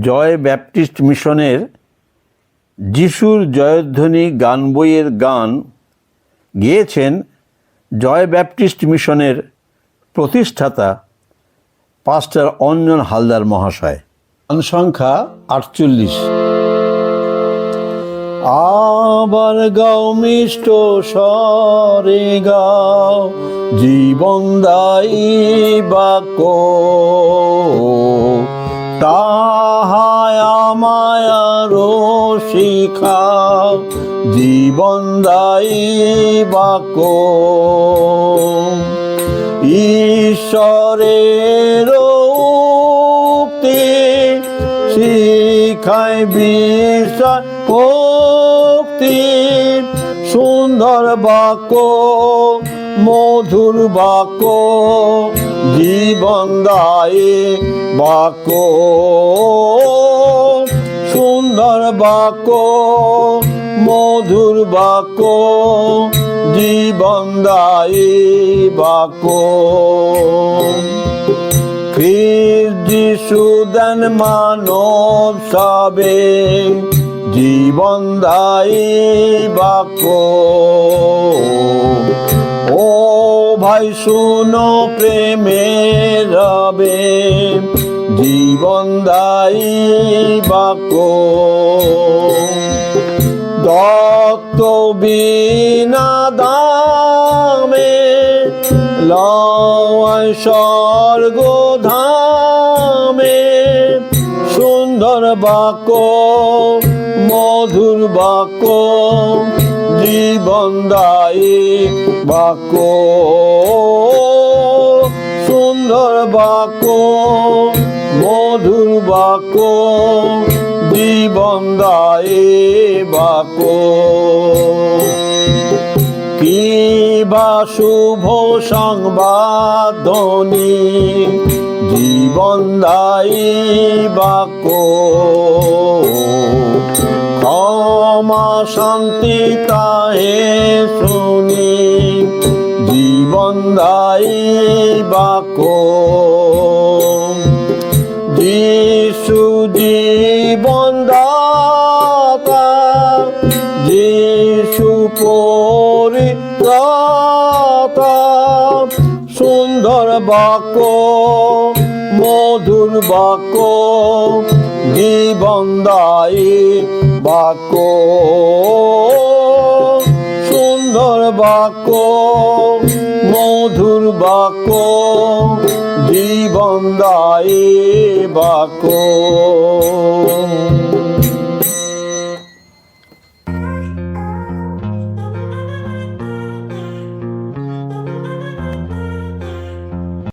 জয় Baptist মিশনের যিশুর জয়ধ্বনি গান বইয়ের গান গেয়েছেন জয় ব্যাপটিস্ট মিশনের প্রতিষ্ঠাতা পাস্টার অঞ্জন হালদার মহাশয়। গান সংখ্যা 48। আবার গাও মিষ্ট স্বরে গাও জীবনদায়ী বাক্য, তাহায় আমায় আরো শিখাও জীবনদায়ী বাক্য। ঈশ্বরের উক্তি শিখায় বিশ্বাস ভক্তি, সুন্দর বাক্য মধুর বাক্য জীবনদায়ী বাক্য, সুন্দর বাক্য মধুর বাক্য জীবনদায়ী বাক্য। খ্রিস্ট যিশু দেন মানব সবে জীবনদায়ী বাক্য। ও ভাই শুনো প্রেমের রবে জীবনদায়ী বাক্য। দত্ত বিনা দামে লয় স্বর্গ ধামে, সুন্দর বাক্য মধুর বাক্য জীবনদায়ী বাক্য, সুন্দর বাক্য মধুর বাক্য জীবনদায়ী বাক্য। কি বা শুভ সংবাদ ধ্বনি জীবনদায়ী বাক্য, ক্ষমা শান্তি তাহে শুনি জীবনদায়ী বাক্য। যিশু জীবনদাতা যিশু পরিত্রাতা, সুন্দর বাক্য মধুর বাক্য জীবনদায়ী বাক্য, সুন্দর বাক্য মধুর বাক্য জীবনদায়ী বাক্য।